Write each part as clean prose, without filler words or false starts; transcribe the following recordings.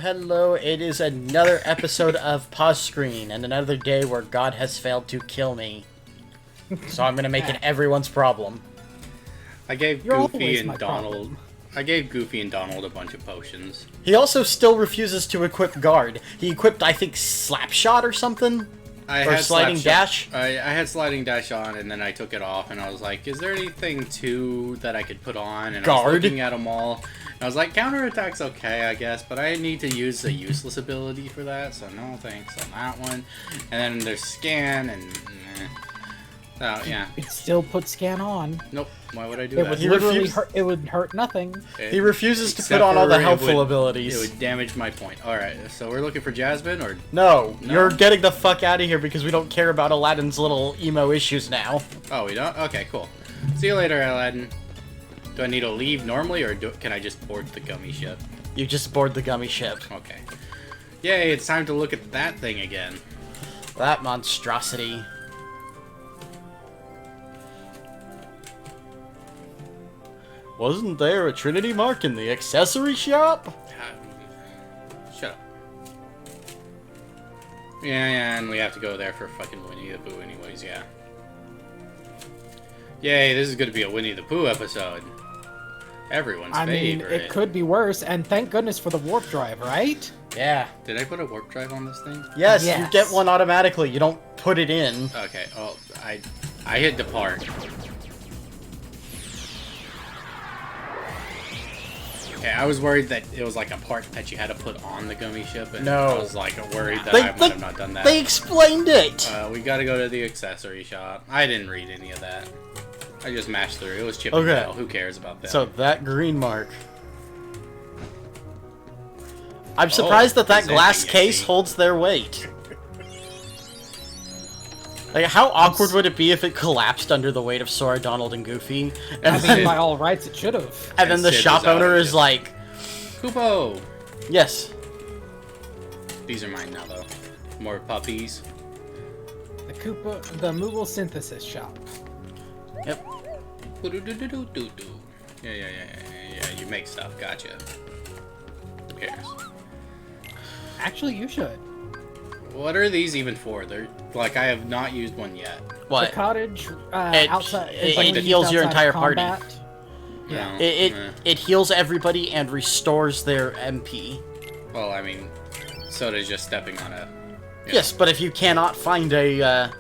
hello. It is another episode of Paws Screen, and another day where God has failed to kill me. So I'm gonna make it everyone's problem. I gave You're Goofy always and my Donald. problem. I gave Goofy and Donald a bunch of potions. He also still refuses to equip Guard. He equipped, I think, Slapshot or something? Or Sliding Dash? I had Sliding Dash on, and then I took it off, and I was like, is there anything, too, that I could put on? And I was looking at them all, and I was like, counterattack's okay, I guess, but I need to use a useless ability for that, so no thanks on that one. And then there's Scan, and... So, yeah. It still put Scan on. Nope. Why would I do It that? would literally hurt. It would hurt nothing. He refuses to put on all the helpful abilities. It would damage my point. Alright, so we're looking for Jasmine, or... No, you're getting the fuck out of here because we don't care about Aladdin's little emo issues now. Oh, we don't? Okay, cool. See you later, Aladdin. Do I need to leave normally, or can I just board the gummy ship? You just board the gummy ship. Okay. Yay, it's time to look at that thing again. That monstrosity. Wasn't there a Trinity mark in the accessory shop? Shut up. Yeah, and we have to go there for fucking Winnie the Pooh anyways, yeah. Yay, this is going to be a Winnie the Pooh episode. Everyone's favorite. It could be worse, and thank goodness for the warp drive, right? Yeah. Did I put a warp drive on this thing? Yes, you get one automatically. You don't put it in. Okay, oh, I hit depart. Okay, I was worried that it was like a part that you had to put on the gummy ship, and I was like worried that I might have not done that. They explained it! We gotta go to the accessory shop. I didn't read any of that. I just mashed through. It was Chip and Dale. Who cares about that? So that green mark. I'm surprised that glass case holds their weight. Like, how awkward would it be if it collapsed under the weight of Sora, Donald, and Goofy? And I mean, by all rights, it should have. And then the shop owner is like... Koopo! Yes. These are mine now, though. More puppies. The Moogle Synthesis Shop. Yep. Yeah, you make stuff. Gotcha. Who cares? Actually, you should. What are these even for? They're like, I have not used one yet. What? The cottage outside. It heals your entire party. Yeah. It heals everybody and restores their MP. Well, I mean, so does just stepping on a... Yes, but if you cannot find a...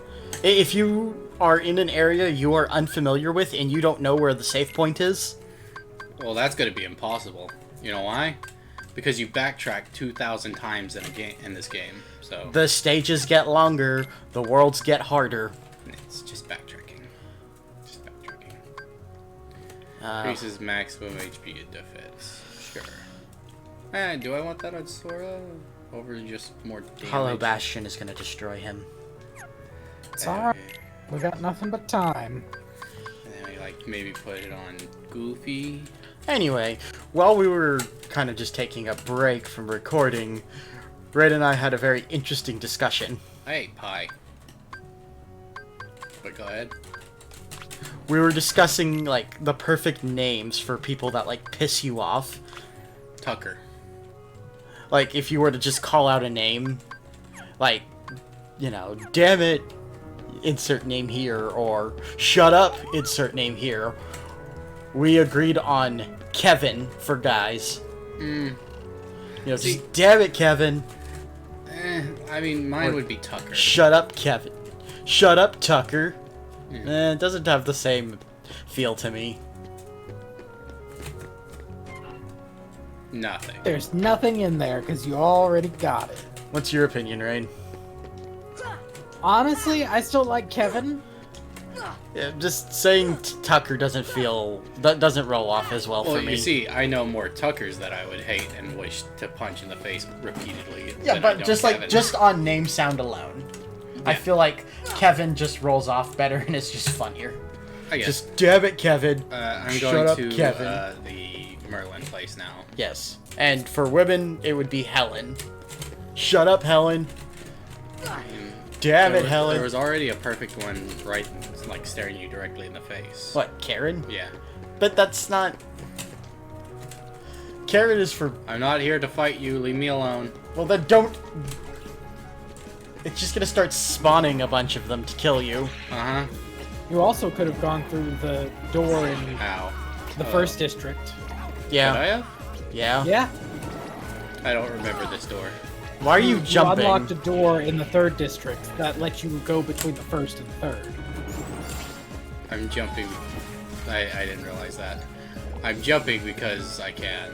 if you are in an area you are unfamiliar with and you don't know where the save point is... Well, that's going to be impossible. You know why? Because you backtrack 2,000 times in this game. So the stages get longer, the worlds get harder. It's just backtracking. Increases maximum HP and defense. Sure. Do I want that on Sora? Over just more damage? Hollow Bastion is gonna destroy him. It's alright. We got nothing but time. And then we, like, maybe put it on Goofy. Anyway, while we were kind of just taking a break from recording, Red and I had a very interesting discussion. I ate pie. But go ahead. We were discussing, like, the perfect names for people that, like, piss you off. Tucker. Like, if you were to just call out a name, like, you know, damn it, insert name here, or shut up, insert name here. We agreed on Kevin for guys. You know, just damn it, Kevin. I mean, mine would be Tucker. Shut up, Kevin. Shut up, Tucker. It doesn't have the same feel to me. Nothing. There's nothing in there because you already got it. What's your opinion, Rain? Honestly, I still like Kevin. Yeah, just saying Tucker doesn't roll off as well for me. Well, you see, I know more Tuckers that I would hate and wish to punch in the face repeatedly. Yeah, but just on name sound alone, I feel like Kevin just rolls off better and it's just funnier. I guess. Just damn it, Kevin. I'm Shut going up, to Kevin. The Merlin place now. Yes, and for women, it would be Helen. Shut up, Helen. Damn it, Helen. There was already a perfect one right, like, staring you directly in the face. What, Karen? Yeah. But that's not... carrot is for... I'm not here to fight you. Leave me alone. Well, then don't... It's just gonna start spawning a bunch of them to kill you. Uh-huh. You also could have gone through the door in Ow. the first district. Yeah. Did I have? Yeah. Yeah. I don't remember this door. Why are you jumping? You unlocked a door in the third district that lets you go between the first and third. I'm jumping. I didn't realize that. I'm jumping because I can.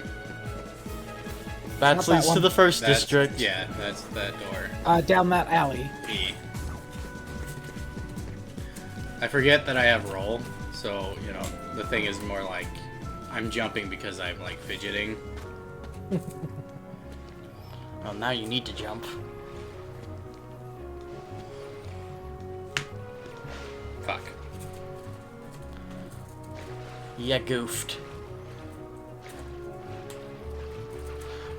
That Not leads that to one. the first That's- district. Yeah, that's that door. Down that alley. B. I forget that I have roll, so, you know, the thing is more like I'm jumping because I'm, like, fidgeting. Well, now you need to jump. Fuck. Yeah, goofed.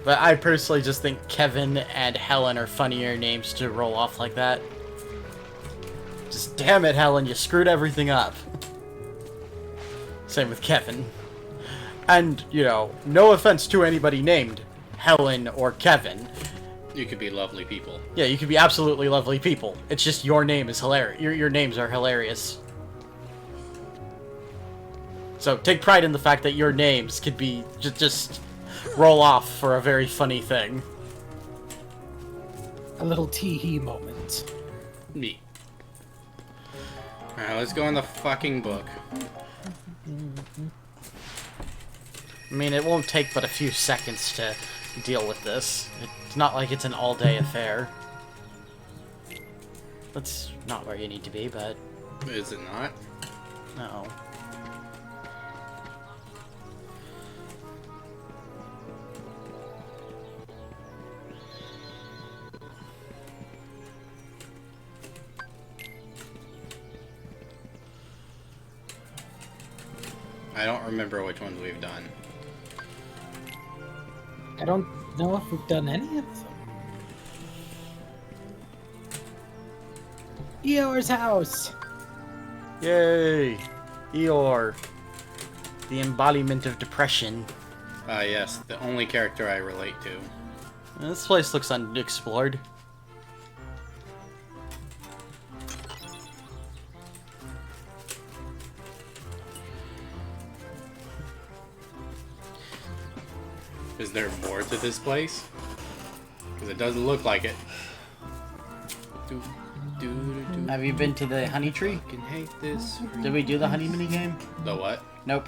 But I personally just think Kevin and Helen are funnier names to roll off like that. Just damn it, Helen, you screwed everything up. Same with Kevin. And, you know, no offense to anybody named Helen or Kevin. You could be lovely people. Yeah, you could be absolutely lovely people. It's just your name is hilarious. Your names are hilarious. So take pride in the fact that your names could be just roll off for a very funny thing. A little tee-hee moment. Me. Alright, let's go in the fucking book. I mean, it won't take but a few seconds to deal with this. It's not like it's an all-day affair. That's not where you need to be, but... Is it not? No. I don't remember which ones we've done. I don't know if we've done any of them. Eeyore's house! Yay! Eeyore. The embodiment of depression. Yes, the only character I relate to. This place looks unexplored. Is there more to this place? Because it doesn't look like it. Have you been to the honey tree? I can hate this. Did we do the honey mini game? The what? Nope.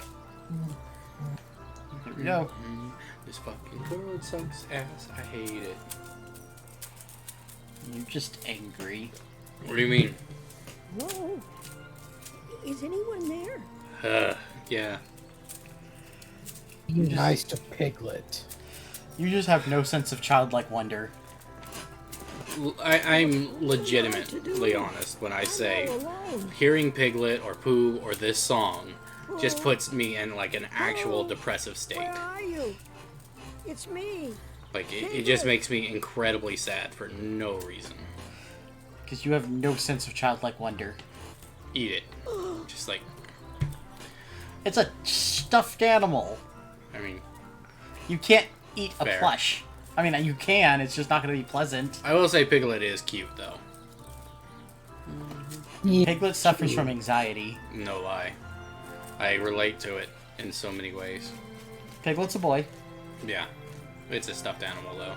Here we go. This fucking world sucks ass. I hate it. You're just angry. What do you mean? Whoa. Is anyone there? Yeah. Be nice to Piglet. You just have no sense of childlike wonder. I'm legitimately honest when I say hearing Piglet or Pooh or this song just puts me in like an actual depressive state. Where are you? It's me. Like it just makes me incredibly sad for no reason. Because you have no sense of childlike wonder. Eat it. Just like, It's a stuffed animal. I mean, You can't eat a Fair. plush. I mean, you can, it's just not going to be pleasant. I will say Piglet is cute though. Piglet suffers from anxiety. No lie. I relate to it in so many ways. Piglet's a boy. Yeah. It's a stuffed animal though.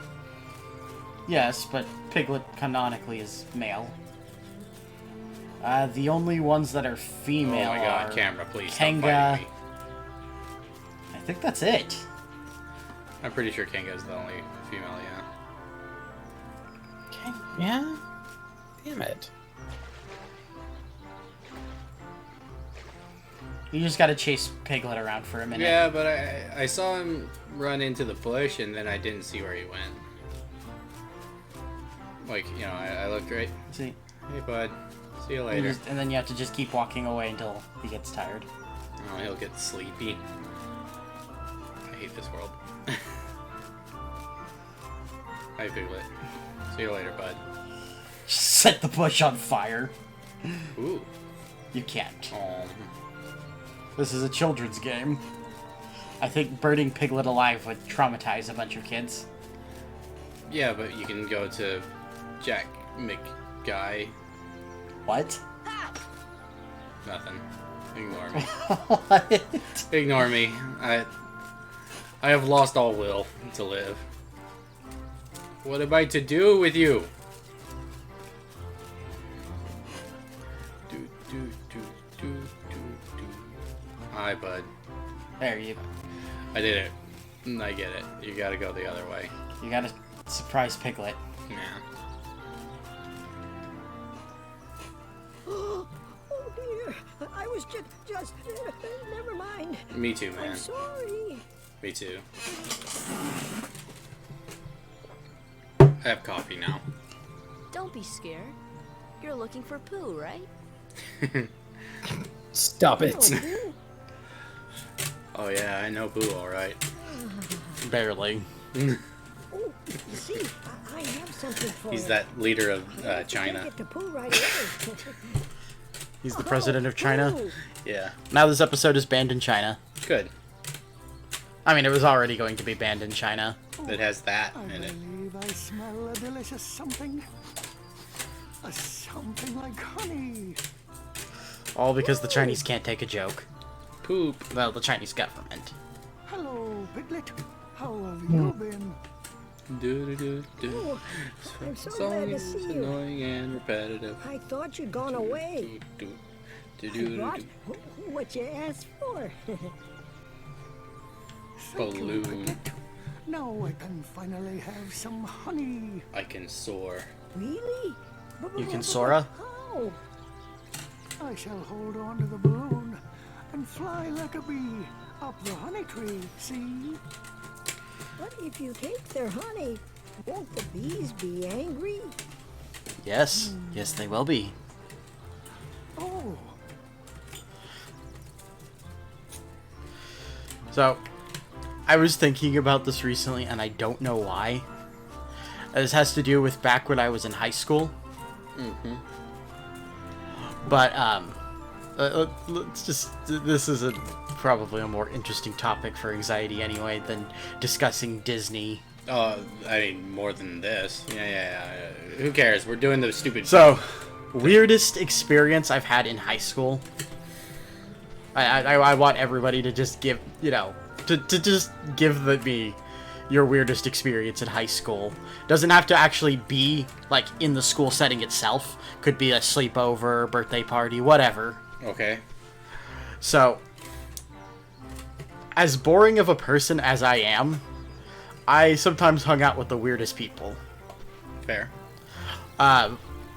Yes, but Piglet canonically is male. The only ones that are female Oh my god, are camera, please stop Kanga. fighting me. I think that's it. I'm pretty sure Kanga's the only female, yeah. Okay, yeah? Damn it. You just gotta chase Piglet around for a minute. Yeah, but I saw him run into the bush and then I didn't see where he went. Like, you know, I looked right. See? Hey, bud. See you You later. and then you have to just keep walking away until he gets tired. Oh, he'll get sleepy. I hate this world. Hi, Piglet. See you later, bud. Set the bush on fire. Ooh. You can't. Oh. This is a children's game. I think burning Piglet alive would traumatize a bunch of kids. Yeah, but you can go to Jack McGuy. What? Nothing. Ignore me. What? Ignore me. I have lost all will to live. What am I to do with you? Hi, bud. There you go. I did it. I get it. You gotta go the other way. You gotta surprise Piglet. Yeah. Oh dear. I was just never mind. Me too, man. I'm sorry. Me too. I have coffee now. Don't be scared. You're looking for Pooh, right? Stop it. Oh, Oh yeah, I know Boo alright. Barely. oh, see, I have something for He's you. that leader of Take China. it to Pooh right away. He's the president of China. Pooh. Yeah. Now this episode is banned in China. Good. I mean, it was already going to be banned in China. It has that I in it. believe I smell a delicious something. A something like honey. All because the Chinese can't take a joke. Poop. Well, the Chinese government. Hello, Piglet. How have you been? Do-do-do-do. Oh, I'm so Song glad to is see you. annoying and repetitive. I thought you'd gone away. I brought Do-do-do-do. what you asked for. Thank you, Balloon. Piglet. Now I can finally have some honey. I can soar. Really? You can Sora? How? I shall hold on to the balloon and fly like a bee up the honey tree. See? But if you take their honey, won't the bees be angry? Yes. Yes, they will be. Oh, So, I was thinking about this recently, and I don't know why. This has to do with back when I was in high school. Mm-hmm. But, let's just... This is probably a more interesting topic for anxiety anyway than discussing Disney. I mean, more than this. Yeah. Who cares? We're doing the stupid... So, weirdest experience I've had in high school. I want everybody to just give, to just give me your weirdest experience in high school. Doesn't have to actually be, like, in the school setting itself. Could be a sleepover, birthday party, whatever. Okay. So, as boring of a person as I am, I sometimes hung out with the weirdest people. Fair.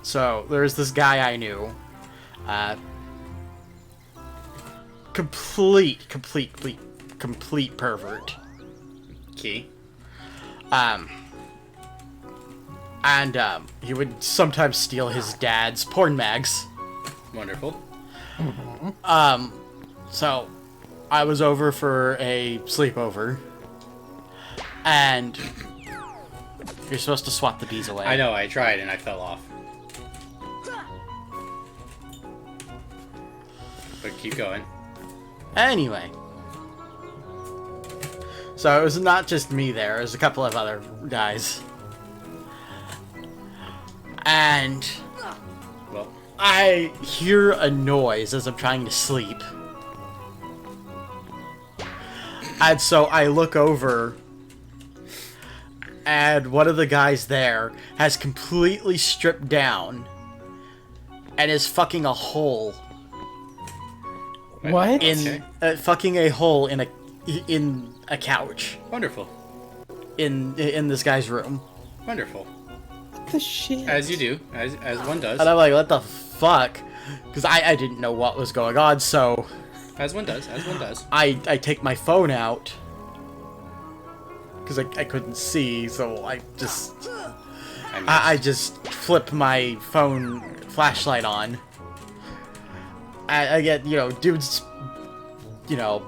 So, there's this guy I knew. Complete pervert. Key. And he would sometimes steal his dad's porn mags. Wonderful. So I was over for a sleepover, and you're supposed to swat the bees away. I know, I tried and I fell off. But keep going. Anyway. So it was not just me there, it was a couple of other guys. And Well, I hear a noise as I'm trying to sleep. And so I look over, and one of the guys there has completely stripped down and is fucking a hole What? in fucking a hole in a couch wonderful. in this guy's room. Wonderful. What the shit? As you do. As one does. And I'm like, what the fuck? Because I didn't know what was going on, so As one does. As one does. I take my phone out because I couldn't see, so I just flip my phone flashlight on. I get, dude's,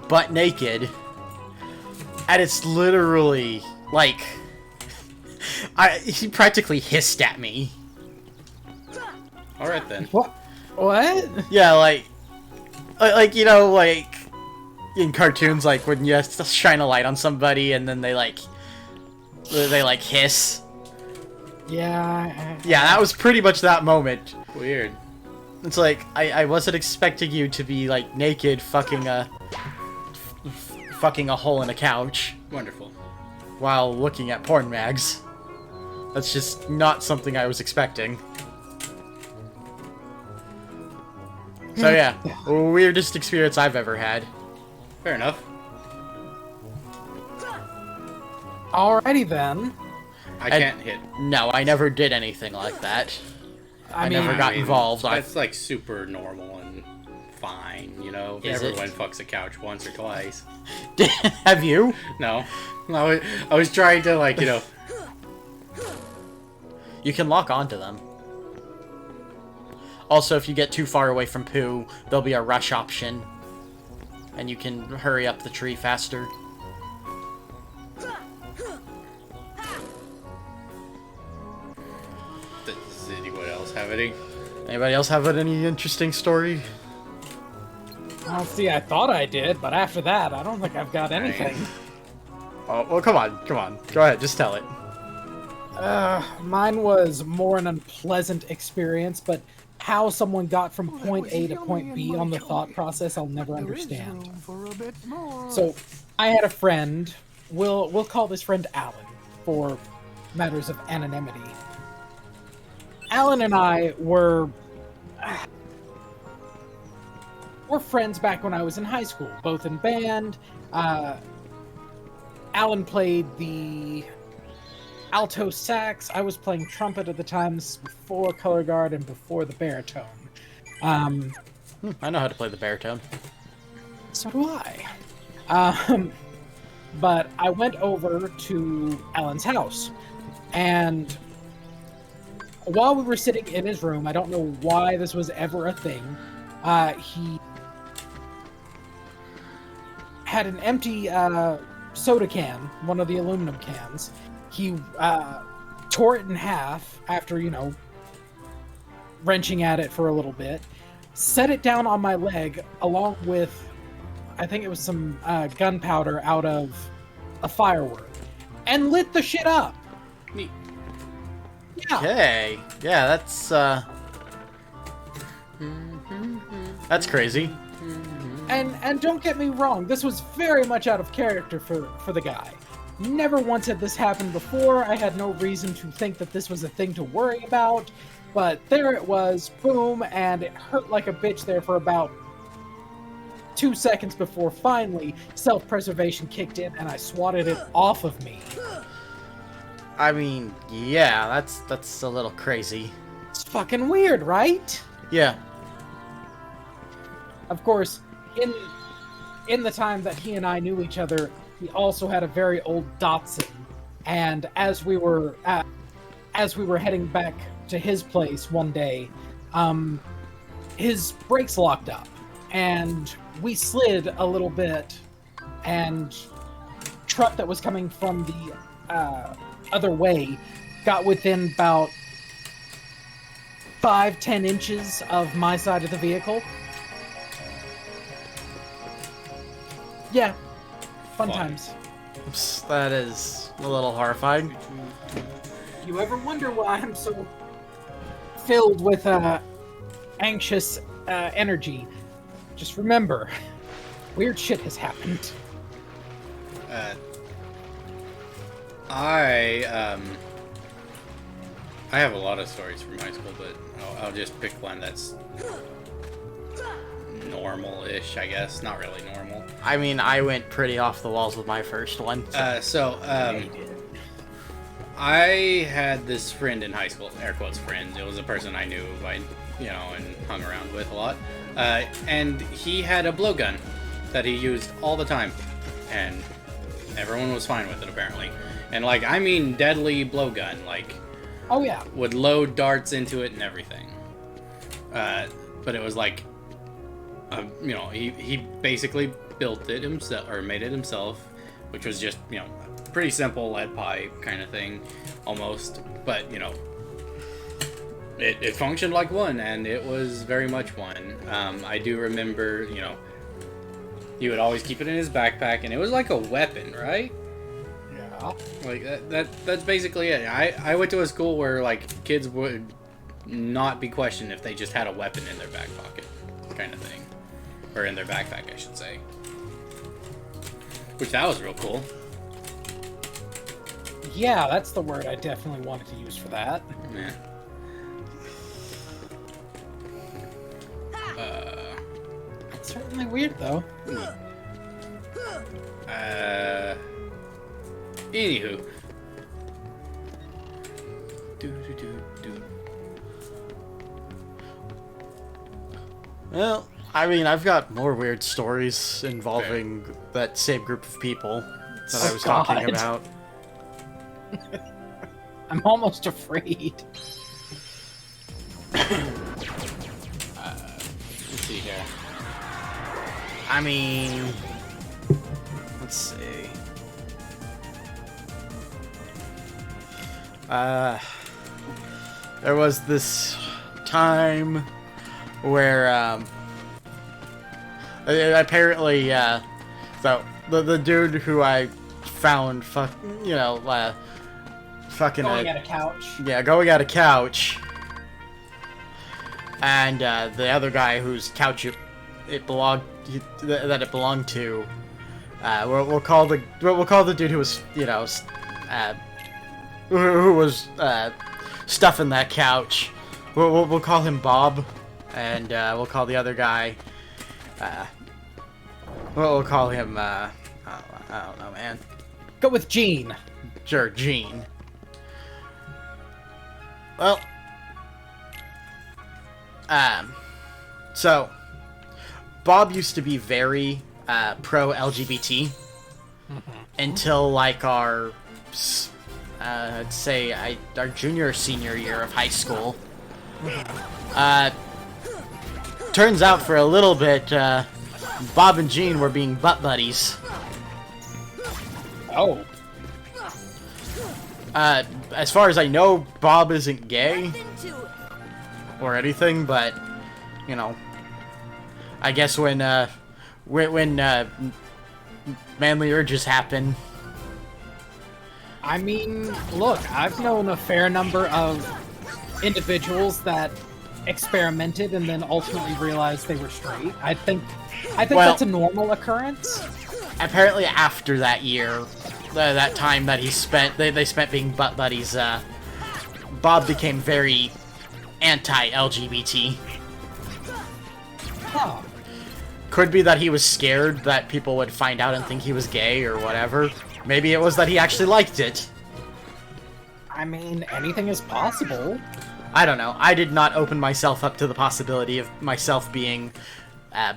butt naked, and it's literally like he practically hissed at me. Alright then. What? What? Yeah, like in cartoons, like when you shine a light on somebody and then they like hiss. Yeah. Yeah, that was pretty much that moment. Weird. It's like I wasn't expecting you to be like naked fucking a hole in a couch Wonderful. while looking at porn mags. That's just not something I was expecting. So yeah, weirdest experience I've ever had. Fair enough. Alrighty then. I can't hit. No, I never did anything like that. I never got involved. That's like super normal and fine, you know? Is it? Everyone fucks a couch once or twice. Have you? No. I was trying to, like, you know... You can lock onto them. Also, if you get too far away from poo, there'll be a rush option. And you can hurry up the tree faster. Does anyone else have any? Anybody else have any interesting story? Well, see, I thought I did, but after that, I don't think I've got anything. Oh, well, come on. Go ahead, just tell it. Mine was more an unpleasant experience, but how someone got from point A to point B on the thought process, I'll never understand. So, I had a friend. We'll call this friend Alan for matters of anonymity. Alan and I were friends back when I was in high school, both in band. Alan played the alto sax. I was playing trumpet at the time. This is before color guard and before the baritone. I know how to play the baritone. So do I. But I went over to Alan's house, and while we were sitting in his room, I don't know why this was ever a thing, he had an empty soda can, one of the aluminum cans. He tore it in half after, wrenching at it for a little bit, set it down on my leg along with, I think it was some gunpowder out of a firework, and lit the shit up. Neat. Yeah. Okay. Yeah, that's crazy. And don't get me wrong, this was very much out of character for the guy. Never once had this happened before. I had no reason to think that this was a thing to worry about, but there it was, boom, and it hurt like a bitch there for about 2 seconds before finally self-preservation kicked in and I swatted it off of me. I mean, yeah, that's a little crazy. It's fucking weird, right? Yeah. Of course, in the time that he and I knew each other, he also had a very old Datsun, and as we were heading back to his place one day, his brakes locked up, and we slid a little bit, and truck that was coming from the other way got within about 5-10 inches of my side of the vehicle. Yeah, fun times. Oops, that is a little horrifying. You ever wonder why I'm so filled with anxious energy? Just remember, weird shit has happened. I have a lot of stories from high school, but I'll just pick one that's normal-ish, I guess. Not really normal. I mean, I went pretty off the walls with my first one. I had this friend in high school, air quotes friend. It was a person I knew, and hung around with a lot. And he had a blowgun that he used all the time, and everyone was fine with it apparently. And I mean, deadly blowgun, Oh yeah. would load darts into it and everything. But it was he basically built it himself, or made it himself, which was just, pretty simple lead pipe kind of thing, almost. But, it functioned like one, and it was very much one. I do remember, He would always keep it in his backpack, and it was like a weapon, right? Yeah. Like that's basically it. I went to a school where like kids would not be questioned if they just had a weapon in their back pocket, kind of thing, or in their backpack, I should say. Which that was real cool. Yeah, that's the word I definitely wanted to use for that. Yeah. It's certainly weird, though. Anywho. Well, I mean, I've got more weird stories involving that same group of people that I was talking about. I'm almost afraid. Let's see here. I mean, let's see. There was this time where, apparently, so the dude who I found, fucking Going at a couch. Yeah, going at a couch. And the other guy whose couch it belonged to, we'll call the dude who was who was stuffing that couch. We'll call him Bob, and we'll call the other guy. We'll call him. I don't know, man. Go with Gene. Sure, Gene. Well, so Bob used to be very pro LGBT until like our, I'd say our junior or senior year of high school. Turns out for a little bit, Bob and Gene were being butt buddies. Oh. As far as I know, Bob isn't gay or anything, but I guess when manly urges happen. I mean, look, I've known a fair number of individuals that experimented and then ultimately realized they were straight. I think well, that's a normal occurrence. Apparently, after that year, that time that they spent being butt buddies, Bob became very anti-LGBT. Huh. Could be that he was scared that people would find out and think he was gay or whatever. Maybe it was that he actually liked it. I mean, anything is possible. I don't know. I did not open myself up to the possibility of myself being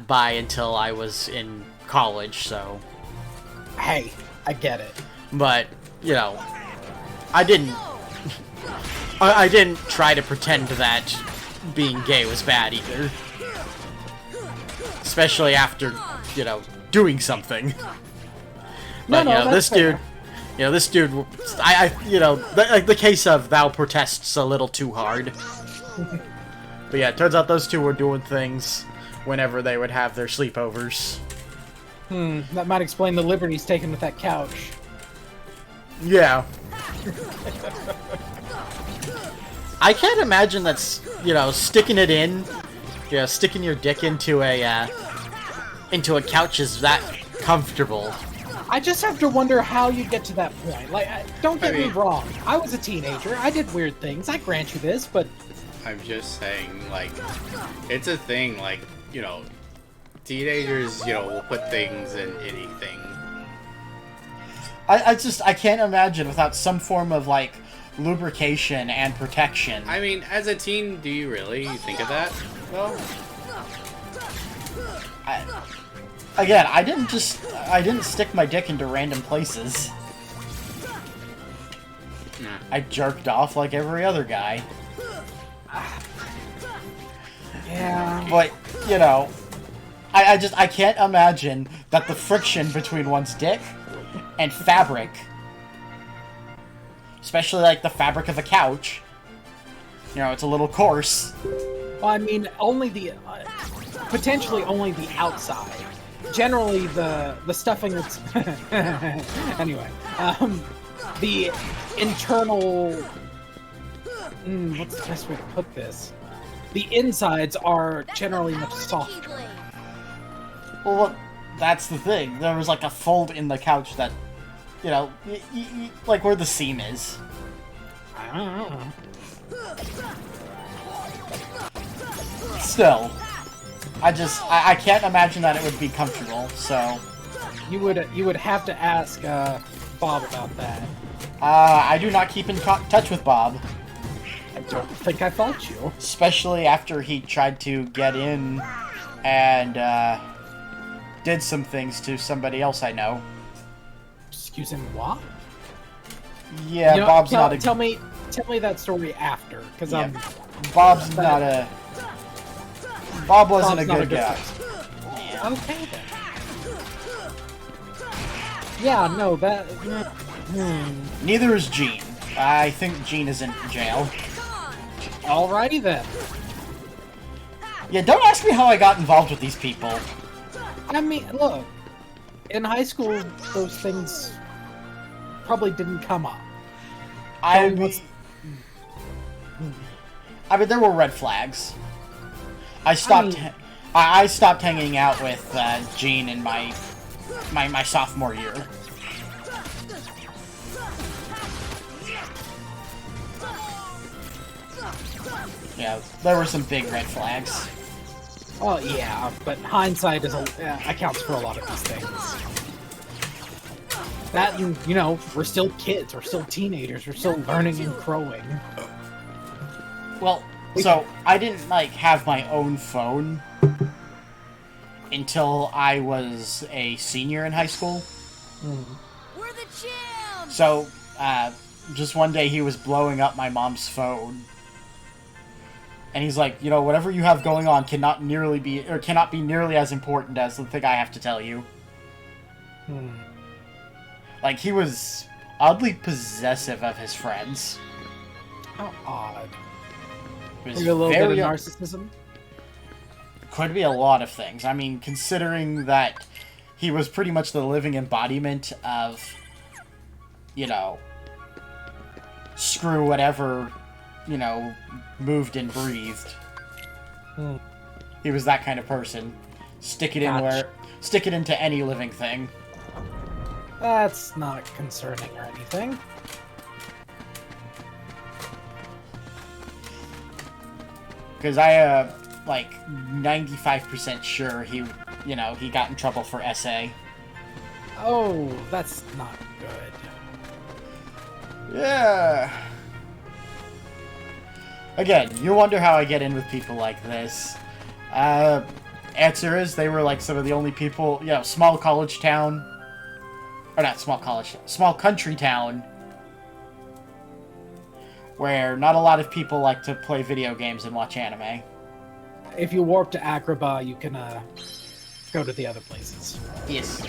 bi until I was in college, so... Hey, I get it. But, I didn't... I didn't try to pretend that being gay was bad either. Especially after, doing something. But, this dude... this dude... the case of thou protest's a little too hard. But yeah, it turns out those two were doing things whenever they would have their sleepovers. That might explain the liberties taken with that couch. Yeah. I can't imagine that's, sticking it in, sticking your dick into a couch is that comfortable. I just have to wonder how you get to that point. Like, don't get me wrong. I was a teenager. I did weird things. I grant you this, but... I'm just saying, like, it's a thing, like, teenagers, will put things in anything. I can't imagine without some form of, like, lubrication and protection. I mean, as a teen, do you really think of that, though? Again, I didn't stick my dick into random places. Nah. I jerked off like every other guy. Yeah. But, I can't imagine that the friction between one's dick and fabric, especially like the fabric of a couch, it's a little coarse. Well, I mean, only potentially only the outside. generally the stuffing that's anyway, the internal what's the best way to put this? The insides are generally much softer. Well, look, that's the thing. There was like a fold in the couch that, you know, like where the seam is. I don't know. Still, I can't imagine that it would be comfortable. So, You would have to ask Bob about that. I do not keep in touch with Bob, I don't think I thought you. especially after he tried to get in and did some things to somebody else I know. Excuse him, what? Yeah, You know, Bob's tell, not a. tell me that story after, because Yeah. Bob's not a. Bob wasn't a Bob's not good guy. person. Okay then. Yeah, no, that. Neither is Gene. I think Gene is in jail. Alrighty then. Yeah, don't ask me how I got involved with these people. I mean, look, in high school, those things probably didn't come up. I me what's- mean, there were red flags. I stopped hanging out with Gene in my sophomore year. Yeah, there were some big red flags. Oh yeah, but hindsight accounts for a lot of these things. That, and, you know, we're still kids, we're still teenagers, we're still learning and growing. Well, so I didn't like have my own phone until I was a senior in high school. We're the champs! So, just one day he was blowing up my mom's phone. And he's like, you know, whatever you have going on cannot be nearly as important as the thing I have to tell you. Like, he was oddly possessive of his friends. How odd. It was Maybe a little bit of very narcissism? Could be a lot of things. I mean, considering that he was pretty much the living embodiment of, you know, screw whatever, you know, moved and breathed. He was that kind of person. Stick it into any living thing. That's not concerning or anything. Because I, like, 95% sure he got in trouble for SA. Oh, that's not good. Yeah. Again, you wonder how I get in with people like this. Answer is they were like some of the only people, you know, small college town. Or not small college, small country town. Where not a lot of people like to play video games and watch anime. If you warp to Agrabah, you can go to the other places. Yes.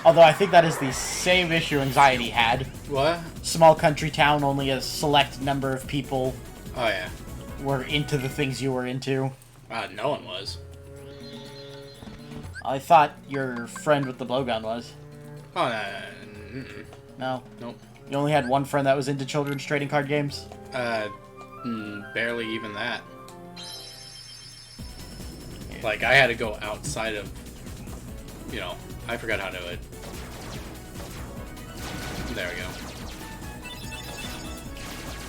Although I think that is the same issue AnxieDy had. What? Small country town, only a select number of people Oh, yeah. were into the things you were into. No one was. I thought your friend with the blowgun was. Oh, no. No? Nope. You only had one friend that was into children's trading card games? Barely even that. Like, I had to go outside of, you know, I forgot how to do it. There we go.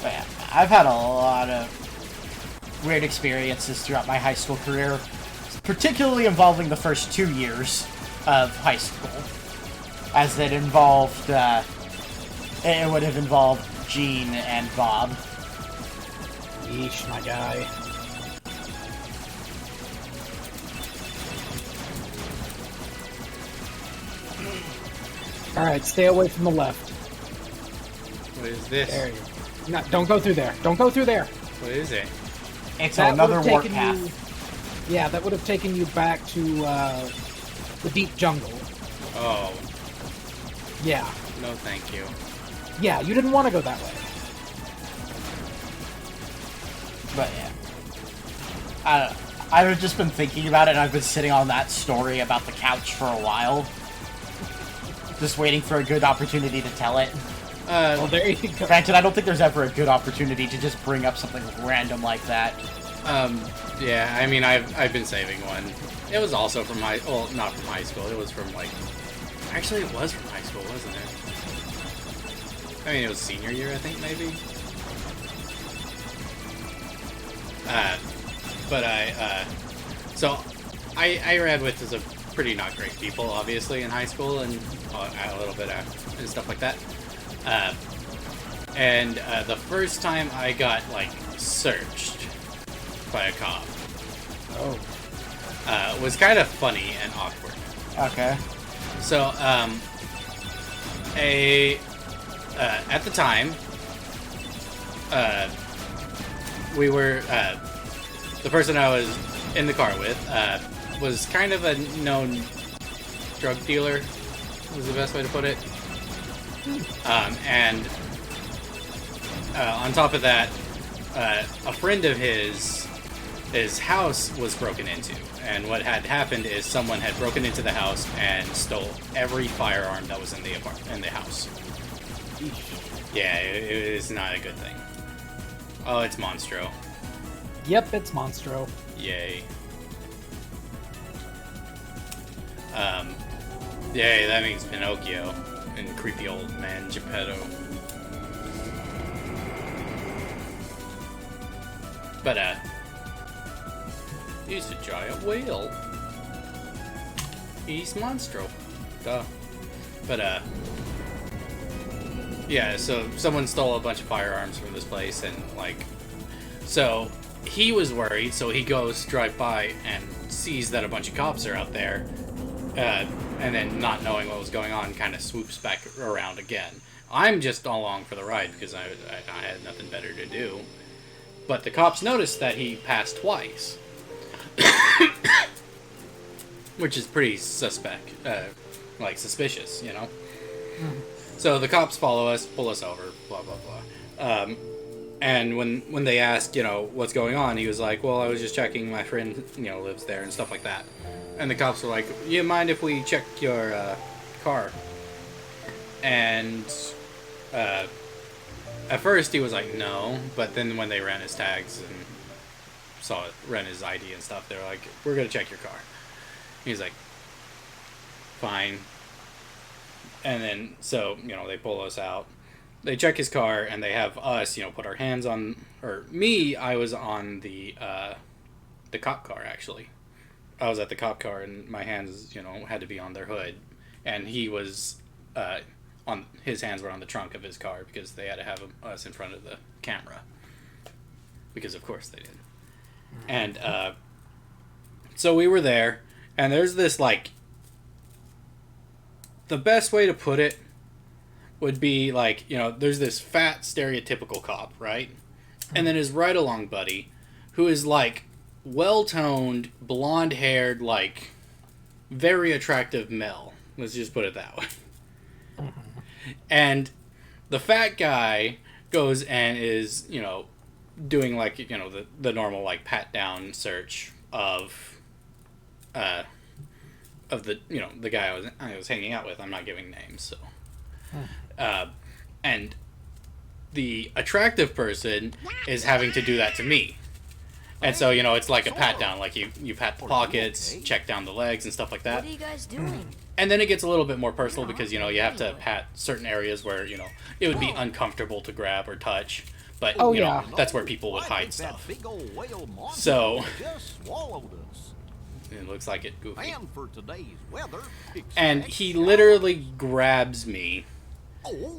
But yeah, I've had a lot of weird experiences throughout my high school career, particularly involving the first 2 years of high school, as it involved, it would have involved Gene and Bob. Yeesh, my guy. Alright, stay away from the left. What is this? There you go. No, don't go through there. Don't go through there. What is it? It's That another would've taken warpath. Yeah, that would have taken you back to the deep jungle. Oh, Yeah. no thank you. Yeah, you didn't want to go that way. But yeah. I've just been thinking about it, and I've been sitting on that story about the couch for a while. Just waiting for a good opportunity to tell it. Well, there you go. Granted, I don't think there's ever a good opportunity to just bring up something random like that. Yeah, I mean, I've been saving one. It was also from well, not from high school. It was from, like... Actually, it was from high school, wasn't it? I mean, it was senior year, I think, maybe? So, I read with some pretty not great people, obviously, in high school, and a little bit after, and stuff like that. The first time I got, like, searched by a cop. Oh. Was kind of funny and awkward. Okay. So, at the time, we were, the person I was in the car with, was kind of a known drug dealer, was the best way to put it. On top of that, a friend of his house was broken into, and what had happened is someone had broken into the house and stole every firearm that was in the house. Yeah, it is not a good thing. Oh, it's Monstro. Yep, it's Monstro. Yay. Yay, that means Pinocchio and creepy old man Geppetto. But, he's a giant whale. He's Monstro. Duh. But, yeah, so someone stole a bunch of firearms from this place, and, like, so he was worried, so he goes drive by and sees that a bunch of cops are out there, and then not knowing what was going on, kind of swoops back around again. I'm just along for the ride because I had nothing better to do. But the cops noticed that he passed twice. Which is pretty suspect, like suspicious, you know? So the cops follow us, pull us over, blah, blah, blah. And when they asked, you know, what's going on, he was like, well, I was just checking, my friend, you know, lives there and stuff like that. And the cops were like, you mind if we check your car? And at first he was like, no, but then when they ran his tags and ran his ID and stuff, they were like, we're gonna check your car. He's like, fine. And then, so, you know, they pull us out. They check his car, and they have us, you know, put our hands on, or me, I was on the cop car, actually. I was at the cop car, and my hands, you know, had to be on their hood. And he was, his hands were on the trunk of his car, because they had to have us in front of the camera. Because, of course, they did. And, so we were there, and there's this, like, the best way to put it would be, like, you know, there's this fat, stereotypical cop, right? And then his ride-along buddy, who is, like, well-toned, blonde-haired, like, very attractive male. Let's just put it that way. And the fat guy goes and is, you know, doing, like, you know, the normal, like, pat-down search of the, you know, the guy I was hanging out with. I'm not giving names, so. And the attractive person is having to do that to me. And so, you know, it's like a pat down, like you pat the pockets, check down the legs and stuff like that. What are you guys doing? And then it gets a little bit more personal because, you know, you have to pat certain areas where, you know, it would be uncomfortable to grab or touch. But, you know, that's where people would hide stuff. So, it looks like it goofy. And he literally grabs me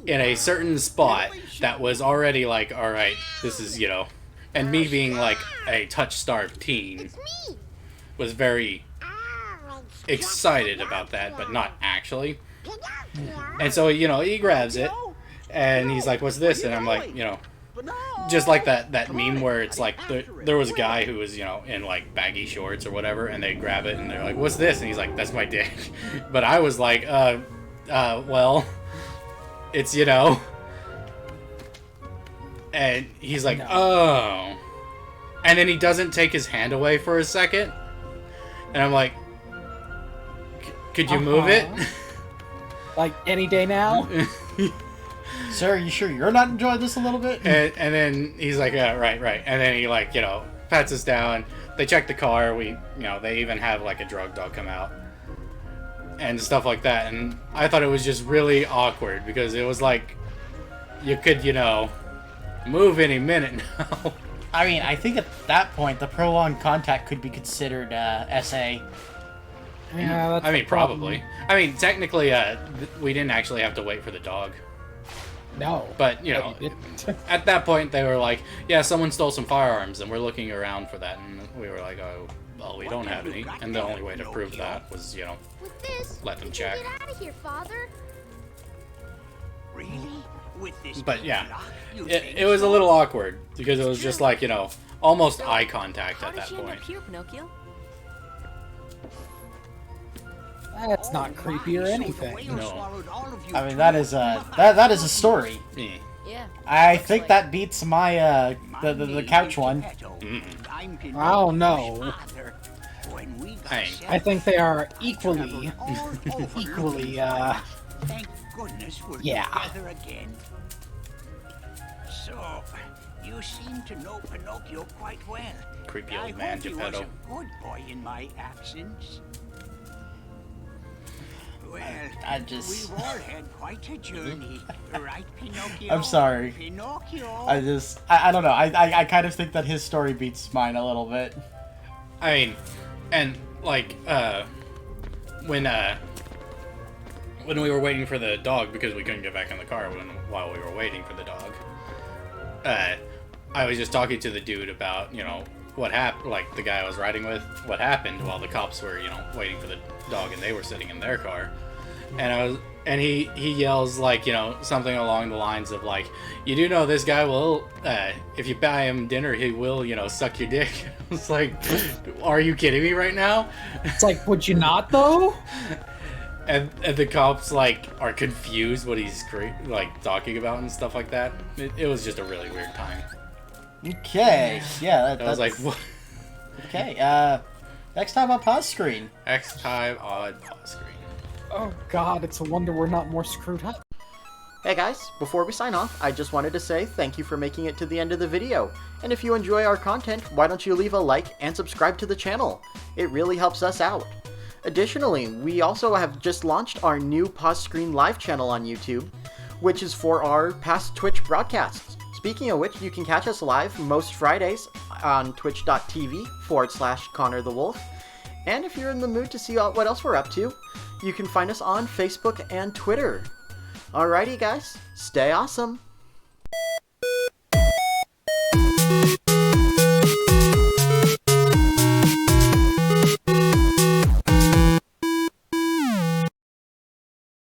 in a certain spot that was already like, alright, this is, you know, and me being like a touch-starved teen was very excited about that, but not actually. And so, you know, he grabs it, and he's like, what's this? And I'm like, you know, just like that meme where it's like, there was a guy who was, you know, in like baggy shorts or whatever, and they grab it, and they're like, what's this? And he's like, that's my dick. But I was like, well, it's, you know. And he's like, oh. And then he doesn't take his hand away for a second. And I'm like, could you move it? Like any day now? Sir, are you sure you're not enjoying this a little bit? And then he's like, yeah, right. And then he like, pats us down. They check the car. They even have like a drug dog come out and stuff like that. And I thought it was just really awkward because it was like you could, move any minute now. I mean, I think at that point, the prolonged contact could be considered SA. Yeah, that's I mean, the problem. probably. I mean, technically, we didn't actually have to wait for the dog. No. But, you didn't. at that point, they were like, yeah, someone stole some firearms, and we're looking around for that. And we were like, oh, well, we don't have any. And the only way to prove that was, With this, let them we check. can get out of here, Father. Really? With this But, big yeah, lock, you it think was a so? little awkward, because it was just like, almost eye contact How at did that she end point. up here, Pinocchio? That's not creepy or So the anything. whale No. swallowed all of you I mean, too? that is that is a story. Eh. Yeah. I looks think like that beats my the couch one. I'm I don't know. father. When we got Hey. I think they are equally, traveled all over equally, Thank goodness we're Yeah. together again. So, you seem to know Pinocchio quite well. Creepy I old man, hope he was Geppetto. a good boy in my absence. Well, I just- we've all had quite a journey, right, Pinocchio? I'm sorry. Pinocchio. I don't know. I kind of think that his story beats mine a little bit. I mean, and like when we were waiting for the dog because we couldn't get back in the car while we were waiting for the dog, I was just talking to the dude about what happened, like the guy I was riding with, what happened while the cops were waiting for the dog and they were sitting in their car, and he yells like something along the lines of like, you do know this guy will if you buy him dinner he will suck your dick. I was like, are you kidding me right now? it's like, would you not though? And the cops like are confused what he's like talking about and stuff like that. It was just a really weird time. Okay, yeah. I was like, what? Okay, next time on Paws Screen. Next time on Paws Screen. Oh god, it's a wonder we're not more screwed up. Hey guys, before we sign off, I just wanted to say thank you for making it to the end of the video. And if you enjoy our content, why don't you leave a like and subscribe to the channel? It really helps us out. Additionally, we also have just launched our new Paws Screen live channel on YouTube, which is for our past Twitch broadcasts. Speaking of which, you can catch us live most Fridays on twitch.tv/Connor the Wolf. And if you're in the mood to see what else we're up to, you can find us on Facebook and Twitter. Alrighty guys, stay awesome!